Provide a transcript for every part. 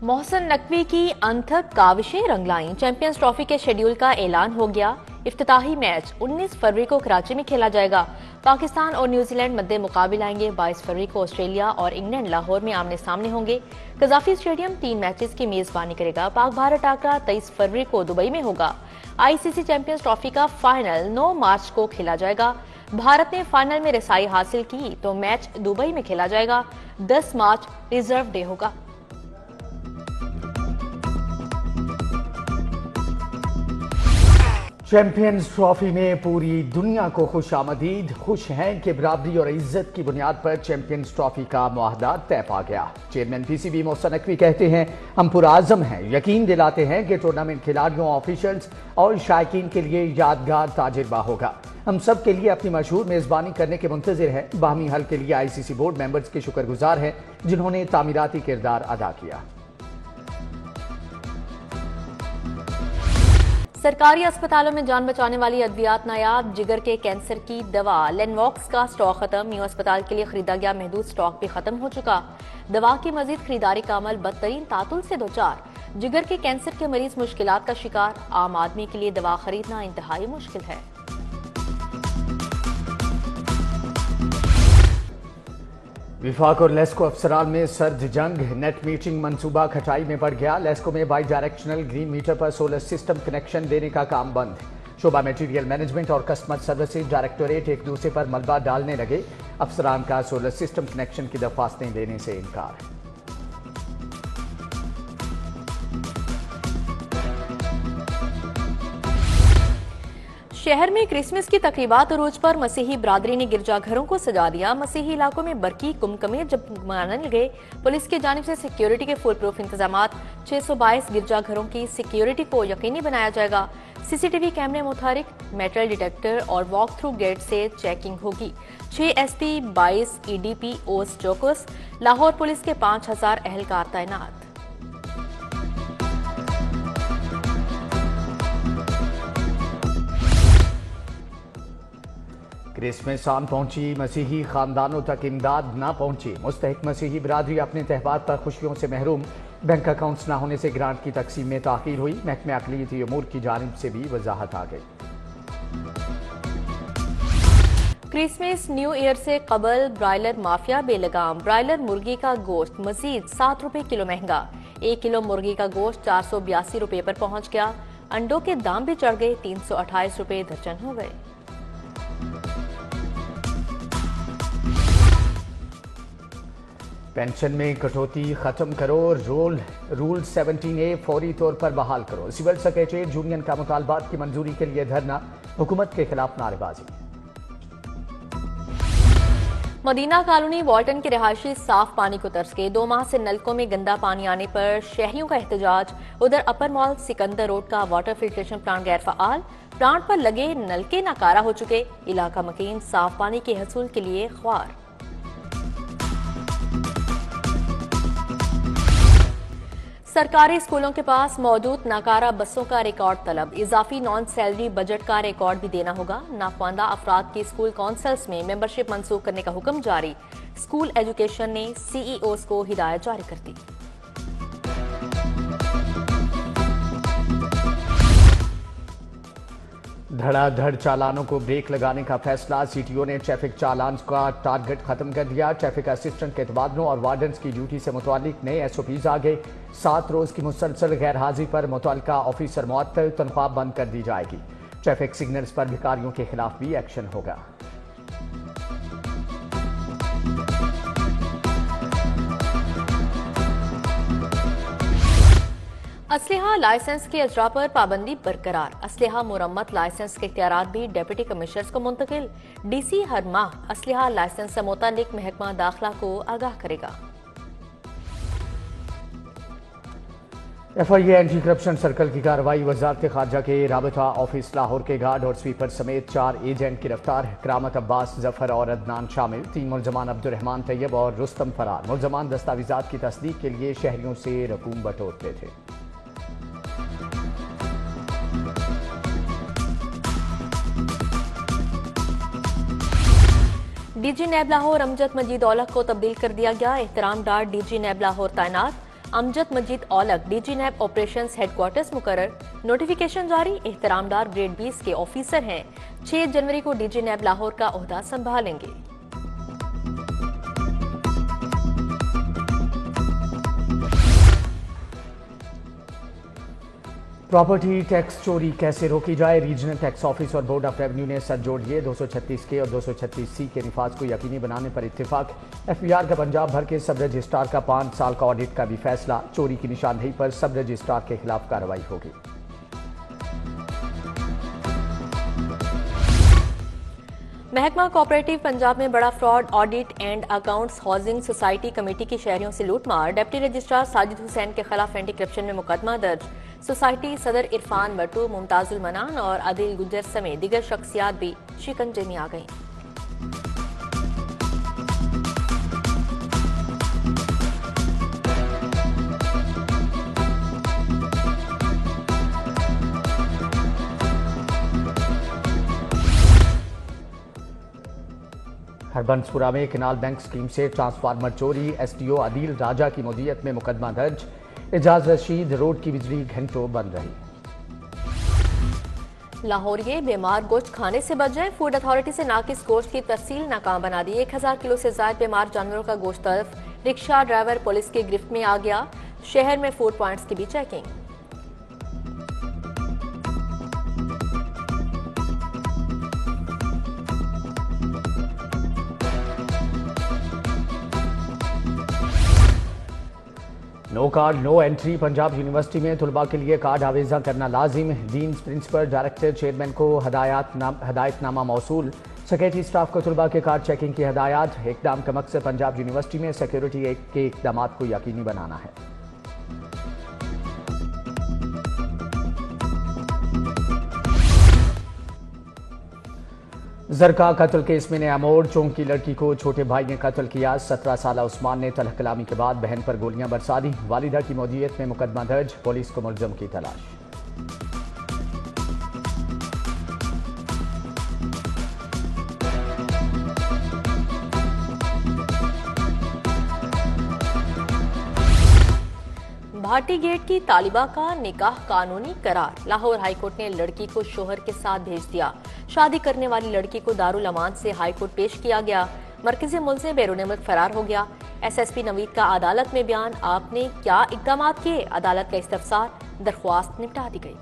मोहसिन नकवी की अनथक काविशें रंग लाईं। Champions trophy के शेड्यूल का ऐलान हो गया। इफ्तिताही मैच 19 फरवरी को कराची में खेला जाएगा। पाकिस्तान और न्यूजीलैंड मध्य मुकाबले आएंगे। 22 फरवरी को ऑस्ट्रेलिया और इंग्लैंड लाहौर में आमने सामने होंगे। कजाफी स्टेडियम 3 मैचेस की मेजबानी करेगा। पाक भारत टाकरा 23 फरवरी को दुबई में होगा। आईसीसी चैंपियंस ट्रॉफी का फाइनल 9 मार्च को खेला जाएगा। भारत ने फाइनल में रसाई हासिल की तो मैच दुबई में खेला जाएगा। 10 मार्च रिजर्व डे होगा। चैंपियंस ट्रॉफी में पूरी दुनिया को खुशामदीद। खुश हैं कि बराबरी और इज्जत की बुनियाद पर चैंपियंस ट्रॉफी का मुआहदा तय पा गया। चेयरमैन पीसीबी मोहसिन नकवी कहते हैं, हम पुरआज़म हैं, यकीन दिलाते हैं कि टूर्नामेंट खिलाड़ियों, ऑफिशियल्स और शायकीन के लिए यादगार तजुर्बा होगा। हम सब के लिए अपनी मशहूर मेजबानी करने के मुंतजिर हैं। बाहमी हल के लिए आईसीसी बोर्ड मेंबर्स के शुक्रगुजार हैं जिन्होंने तामीराती किरदार अदा किया। सरकारी अस्पतालों में जान बचाने वाली अद्वियात नायाब। जिगर के कैंसर की दवा लेनवॉक्स का स्टॉक खत्म। न्यू अस्पताल के लिए खरीदा गया महदूद स्टॉक भी खत्म हो चुका। दवा की मजीद खरीदारी का अमल बदतरीन तातुल से दोचार। जिगर के कैंसर के मरीज मुश्किलात का शिकार। आम आदमी के लिए दवा खरीदना इंतहाई मुश्किल है। विफाक और लेस्को अफसरान में सर्द जंग। नेट मीटिंग मंसूबा खटाई में पड़ गया। लेस्को में बाई डायरेक्शनल ग्रीन मीटर पर सोलर सिस्टम कनेक्शन देने का काम बंद। शोबा मटेरियल मैनेजमेंट और कस्टमर सर्विसेज डायरेक्टोरेट एक दूसरे पर मलबा डालने लगे। अफसरान का सोलर सिस्टम कनेक्शन की दरख्वास्तें देने से इनकार। शहर में क्रिसमस की तकरीबात अरूज पर मसीही बरादरी ने गिरजाघरों को सजा दिया। मसीही इलाकों में बरकी कुमकमे जब मनाने लगे। पुलिस की जानिब से सिक्योरिटी के फुल प्रूफ इंतजाम। 622 गिरजाघरों की सिक्योरिटी को यकीनी बनाया जाएगा। सीसीटीवी कैमरे मुतारिक, मेटल डिटेक्टर और वॉक थ्रू गेट से चेकिंग होगी। 6 एसपी, 22 ईडीपी ओस चौकस। लाहौर पुलिस के 5000 एहलकार तैनात। क्रिसमस आन पहुंची, मसीही खानदानों तक इमदाद ना पहुंची। मुस्तहिक मसीही बरादरी अपने त्यौहार पर खुशियों से महरूम। बैंक अकाउंट्स ना होने से ग्रांट की तकसीम में ताखीर हुई। महकमे अक़लियती उमूर की जानिब से भी वजाहत आ गई। क्रिसमस न्यू ईयर से कबल ब्रायलर माफिया बेलगाम। ब्रायलर मुर्गी का गोश्त मजीद 7 रुपए किलो महंगा। 1 किलो मुर्गी का गोश्त 482 रुपए पर पहुंच गया। अंडों के दाम भी चढ़ गए, 328 रुपए दर्जन हो गए। पेंशन में कटौती खत्म करो। रूल 17A फौरी तौर पर बहाल करो। सिविल सेक्रेटरीट यूनियन का मुतालबात की मंजूरी के लिए धरना। हुकूमत के खिलाफ नारेबाजी। मदीना कॉलोनी वाल्टन के रहायशी साफ पानी को तरस गए। 2 माह से नलकों में गंदा पानी आने पर शहरियों का एहतजाज। उधर अपर मॉल सिकंदर रोड का वाटर फिल्ट्रेशन प्लांट गैर फ़आल। प्लांट पर लगे नलके नाकारा हो चुके। इलाका मकीन साफ पानी के हसूल के लिए ख्वार। सरकारी स्कूलों के पास मौजूद नाकारा बसों का रिकॉर्ड तलब। इजाफी नॉन सैलरी बजट का रिकॉर्ड भी देना होगा। नाख्वानदा अफराद की स्कूल काउंसिल्स में मेंबरशिप मंसूख करने का हुक्म जारी। स्कूल एजुकेशन ने सीईओज को हिदायत जारी कर दी। धड़ाधड़ चालानों को ब्रेक लगाने का फैसला। सीटीओ ने ट्रैफिक चालान का टारगेट खत्म कर दिया। ट्रैफिक असिस्टेंट के तबादलों और वार्डन्स की ड्यूटी से मुतालिक नए एसओपीज आ गए। 7 रोज की मुसलसल गैर हाजिरी पर मुतल्लिका ऑफिसर मुअत्तल, तनख्वाह बंद कर दी जाएगी। ट्रैफिक सिग्नल्स पर भिखारियों के खिलाफ भी एक्शन होगा। असलहा लाइसेंस के अजरा पर पाबंदी बरकरार। असलहा मुरम्मत लाइसेंस के इख्तियारात भी डिप्टी कमिश्नर्स को मुंतकिल। डीसी हर माह असलहा लाइसेंस से मुतालिक महकमा दाखिला को आगाह करेगा। FIA एंटी करप्शन सर्कल की कार्रवाई। वजारत खारजा के राबता ऑफिस लाहौर के गार्ड और स्वीपर समेत 4 एजेंट गिरफ्तार। करामत अब्बास, जफर और अदनान शामिल। 3 मुलजमान अब्दुर्रहमान तैयब और रुस्तम फरार। मुलजमान दस्तावेजात की तस्दीक के लिए शहरियों से रकूम बटोरते थे। डीजी नैब लाहौर अमजद मजीद औलख को तब्दील कर दिया गया। एहतराम डार डीजी नैब लाहौर तैनात। Amjad Majeed Aulakh DG NAB operations headquarters मुकर्रर। नोटिफिकेशन जारी। एहतरामदार ग्रेड 20 के ऑफिसर हैं। 6 जनवरी को डीजी नैब लाहौर का ओहदा संभालेंगे। प्रॉपर्टी टैक्स चोरी कैसे रोकी जाए, रीजनल टैक्स ऑफिस और बोर्ड ऑफ रेवेन्यू ने सर जोड़ लिए। 236 के और 236 सी के निफाज को यकीनी बनाने पर इत्तेफाक। एफबीआर का पंजाब भर के सब रजिस्ट्रार का 5 साल का ऑडिट का भी फैसला। चोरी की निशानदेही पर सब रजिस्ट्रार के खिलाफ कार्रवाई होगी। महकमा कोऑपरेटिव पंजाब में बड़ा fraud. Audit and accounts housing society committee की शहरियों से लूटमार। डिप्टी रजिस्ट्रार साजिद हुसैन के खिलाफ एंटी करप्शन में मुकदमा दर्ज। सोसाइटी सदर इरफान बट्टू, मुमताजुल मनान और आदिल गुजर समेत दीगर शख्सियात भी शिकंजे में आ गईं। हरबंसपुरा में किनाल बैंक स्कीम से ट्रांसफार्मर चोरी। एसडीओ आदिल राजा की मुदीयत में मुकदमा दर्ज। एजाज रशीद रोड की बिजली घंटों बंद रही। लाहौरिये बीमार गोश्त खाने से बच जाएं। फूड अथॉरिटी से नाकिस गोश्त की तफसील नाकाम बना दी। 1000 किलो से ज्यादा बीमार जानवरों का गोश्त तलब। रिक्शा ड्राइवर पुलिस की गिरफ्त में आ गया। शहर में फूड पॉइंट्स की भी checking. No card no entry. Punjab university में तुलबा के लिए कार्ड आवेजा करना लाजिम। डीन, प्रिंसिपल, डायरेक्टर, चेयरमैन को हदायतनामा मौसूल। सेक्रेटरी स्टाफ को तुलबा के कार्ड चेकिंग की हदायत। इकदाम का मकसद पंजाब यूनिवर्सिटी में सिक्योरिटी के इकदाम को यकीनी बनाना है। जरका कत्ल केस में नया मोड़। चौंक की लड़की को छोटे भाई ने कत्ल किया। 17 साल उस्मान ने तलह कलामी के बाद बहन पर गोलियां बरसा दी। वालिदा की मौदियत में मुकदमा दर्ज। पुलिस को मुलजम की तलाश। भाटी गेट की तालिबा का निकाह कानूनी करार। लाहौर हाईकोर्ट ने लड़की को शोहर के साथ भेज दिया। शादी करने वाली लड़की को दारुल अमान से हाईकोर्ट पेश किया गया। मरकजी मुल्ज़िम बैरून मुल्क फरार हो गया। एसएसपी नवीद का अदालत में बयान। आपने क्या इकदाम किए? अदालत का इस्तफसार। दरख्वास्त निपटा दी गई।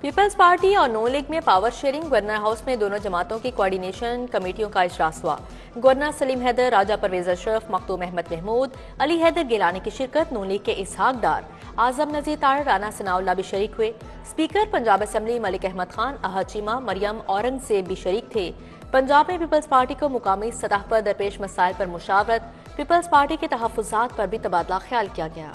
पीपल्स पार्टी और नून लीग में पावर शेयरिंग। गवर्नर हाउस में दोनों जमातों की कोऑर्डिनेशन कमेटियों का इजलास हुआ। गवर्नर सलीम हैदर, राजा परवेज अशरफ, मखदूम अहमद महमूद, अली हैदर गिलानी की शिरकत। नून लीग के इसहाक डार, आजम नजीर तार, राना सनाउल्लाह भी शरीक हुए। स्पीकर पंजाब असम्बली मलिक अहमद खान, अहद चीमा, मरियम औरंगजेब भी शरीक थे। पंजाब में पीपल्स पार्टी को मुकामी सतह पर दरपेश मसाइल पर मुशावरत। पीपल्स पार्टी के तहफ्फुज़ात पर भी तबादला ख्याल किया गया।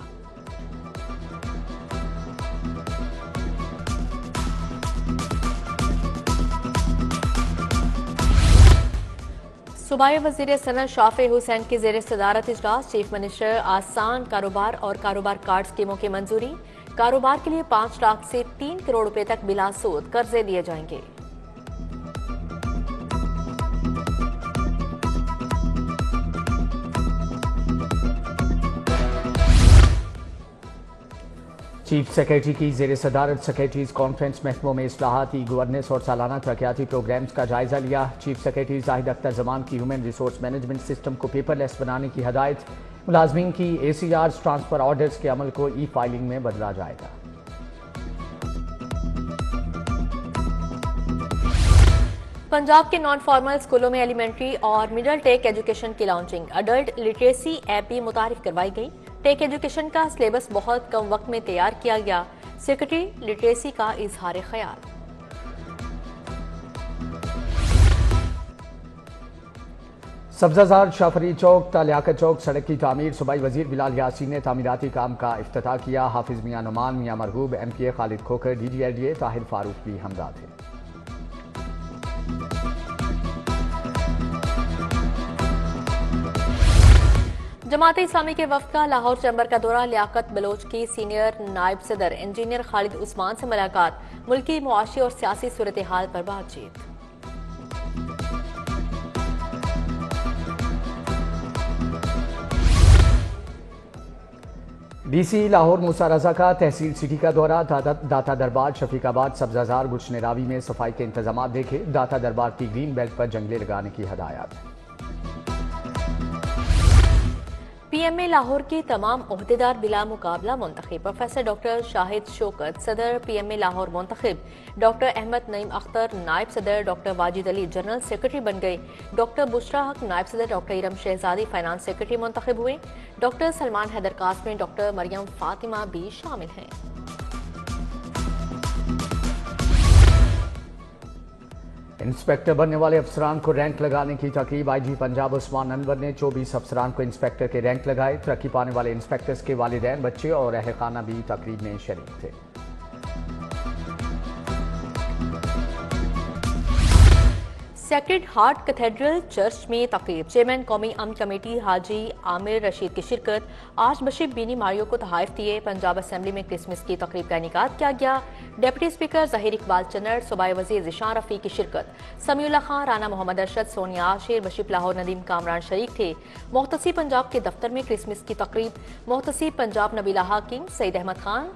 सूबाई वज़ीर सनत शाफे हुसैन की ज़ेर सदारत इजलास। चीफ मिनिस्टर आसान कारोबार और कारोबार कार्ड स्कीमों की मंजूरी। कारोबार के लिए 5 लाख से 3 करोड़ रुपए तक बिला सूद कर्जे दिए जाएंगे। चीफ सेक्रेटरी की जेर सदारत सेक्रेटरीज कॉन्फ्रेंस महकमों में इस्लाहाती गवर्नेंस और सालाना तरक्याती प्रोग्राम्स का जायजा लिया। चीफ सेक्रेटरी जाहिद अख्तर जमान की ह्यूमन रिसोर्स मैनेजमेंट सिस्टम को पेपरलेस बनाने की हदायत। मुलाजमीन की ACRs ट्रांसफर ऑर्डर्स के अमल को फाइलिंग में बदला जाएगा। पंजाब के नॉन फॉर्मल स्कूलों में एलिमेंट्री और मिडिल टेक एजुकेशन की लॉन्चिंग। अडल्ट लिटरेसी ऐप भी मुतारिफ करवाई गई। टेक एजुकेशन का सिलेबस बहुत कम वक्त में तैयार किया गया। सेक्रेटरी लिटरेसी का इजहार ख्याल। सब्जाजार शाफरी चौक तालियाकत चौक सड़क की तामीर। सूबाई वजीर बिलाल यासीन ने तामीराती काम का इफ्तिताह किया। हाफिज मियां नुमान, मियां मरगूब, MPA खालिद खोकर, DGLDA ताहिर फारूक भी हमदा थे। जमात इस्लामी के वफ्द का लाहौर चैम्बर का दौरा, लियाकत बलोच की सीनियर नायब सदर इंजीनियर खालिद उस्मान से मुलाकात, मुल्की मुआशी और सियासी सूरत हाल पर बातचीत। डीसी लाहौर मूसा रजा का तहसील सिटी का दौरा, दाता दरबार, शफीकाबाद, सब्जाजार, गुलशनेरावी में सफाई के इंतजाम देखे, दाता दरबार की ग्रीन बेल्ट पर जंगले लगाने की हदायत। पीएमए लाहौर के तमाम ओहदेदार बिला मुकाबला मुंतखब, प्रोफेसर डॉक्टर शाहिद शौकत सदर पीएमए लाहौर मुंतखब, डॉक्टर अहमद नईम अख्तर नायब सदर, doctor Wajid Ali general secretary बन गए, डॉक्टर बुशरा हक नायब सदर, डॉक्टर इरम शहजादी फाइनेंस सेक्रेटरी मुंतखब हुए, डॉक्टर सलमान हैदर कासमी, डॉक्टर मरियम फातिमा भी शामिल हैं। इंस्पेक्टर बनने वाले अफसरान को रैंक लगाने की तकरीब, आईजी पंजाब उस्मान अनवर ने 24 अफसरान को इंस्पेक्टर के रैंक लगाए। तरक्की पाने वाले इंस्पेक्टर्स के वालिदैन, बच्चे और अहल खाना भी तकरीब में शरीक थे। सेक्रेड हार्ट कैथेड्रल चर्च में तकरीब, चेयरमैन कौमी अमन कमेटी हाजी आमिर रशीद की शिरकत, आर्च बिशप बीनी मारियो को तोहफे दिए। पंजाब असेंबली में क्रिसमस की तकरीब का इनेकाद किया गया। डिप्टी स्पीकर जहीर इकबाल चन्नड़, सूबाई वजीर ज़िशान रफ़ी की शिरकत, समीउल्लाह खान, राना मोहम्मद अरशद, सोनिया आशिर, बशिप लाहौर नदीम कामरान शरीक थे। मुख्तसिब पंजाब के दफ्तर में क्रिसमस की तकरीब, मुख्तसिब पंजाब नबीला हाकिम, सईद अहमद खान,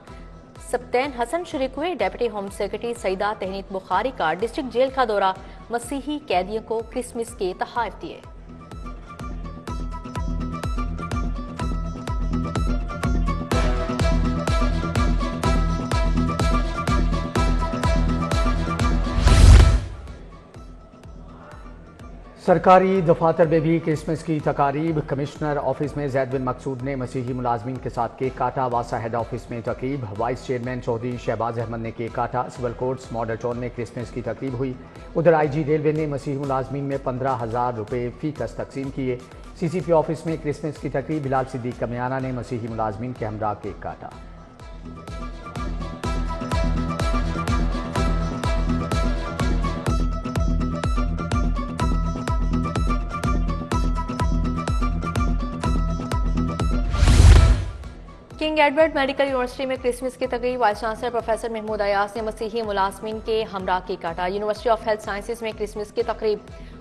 सप्तैन हसन शरीक हुए। Deputy home secretary Saeeda Tehniat Bukhari का डिस्ट्रिक्ट जेल का दौरा, मसीही कैदियों को क्रिसमस के तोहफे दिए। सरकारी दफातर में भी क्रिसमस की तकारीब, कमिश्नर ऑफिस में जैद बिन मकसूद ने मसीही मुलाजमीन के साथ केक काटा। वासा हेड ऑफिस में तकरीब, वाइस चेयरमैन चौधरी शहबाज अहमद ने केक काटा। सिविल कोर्ट्स मॉडल टाउन में क्रिसमस की तकरीब हुई। उधर आईजी रेलवे ने मसीही मुलाजमीन में 15,000 रुपये फी कस तकसीम किए। सीसीपी ऑफिस में क्रिसमस की तकरीब, बिलाल सिद्दीक कमियाना ने मसीही मुलाजमीन के हमरा केक काटा। किंग एडवर्ड मेडिकल यूनिवर्सिटी में क्रिसमस की तकरीब, vice chancellor professor Mahmood Ayaz ने मसीही मुलाजमीन के हमरा केक काटा। यूनिवर्सिटी ऑफ हेल्थ साइंसेज में क्रिसमस की तकरीब,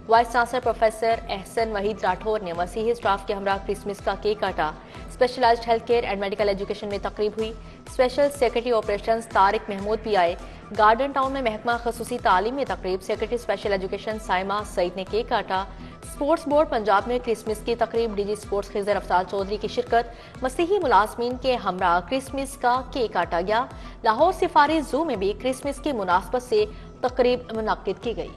vice chancellor professor Ahsan Waheed Rathore ने मसीही स्टाफ के हमरा क्रिसमस का केक काटा। Specialised health care and medical education में तकरीब हुई। Special secretary operations Tariq Mahmood भी आए। गार्डन टाउन में महकमा खसूसी तालीम में तकरीब, secretary special education Saima Saeed ने केक काटा। स्पोर्ट्स बोर्ड पंजाब में क्रिसमस की तकरीब, डीजी स्पोर्ट्स खिजर अफसार चौधरी की शिरकत, मसीही मुलाजमीन के हमरा क्रिसमस का केक काटा गया। लाहौर सिफारी जू में भी क्रिसमस की मुनासबत से तकरीब मुनक्किद की गई।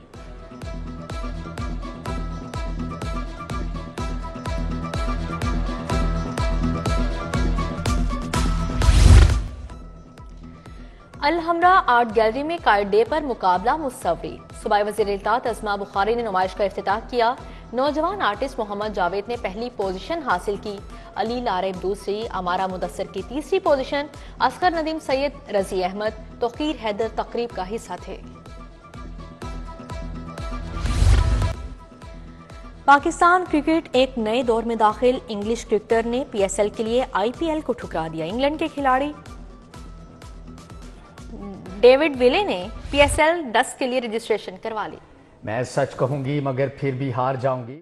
अल हमरा आर्ट गैलरी में काइट डे पर मुकाबला मुसव्वरी, सूबाई वज़ीर इत्तलात अज़मा बुखारी ने नुमाइश का इफ्तिताह किया। नौजवान आर्टिस्ट मोहम्मद जावेद ने पहली पोजीशन हासिल की, अली लारेब दूसरी, अमारा मुदस्सर की तीसरी पोजीशन, असगर नदीम सैयद, रजी अहमद, तौकीर हैदर तकरीब का हिस्सा थे। पाकिस्तान क्रिकेट एक नए दौर में दाखिल, इंग्लिश क्रिकेटर ने पीएसएल के लिए आईपीएल को ठुकरा दिया। इंग्लैंड के खिलाड़ी डेविड विले ने पीएसएल 10 के लिए रजिस्ट्रेशन करवा ली। मैं सच कहूंगी मगर फिर भी हार जाऊंगी।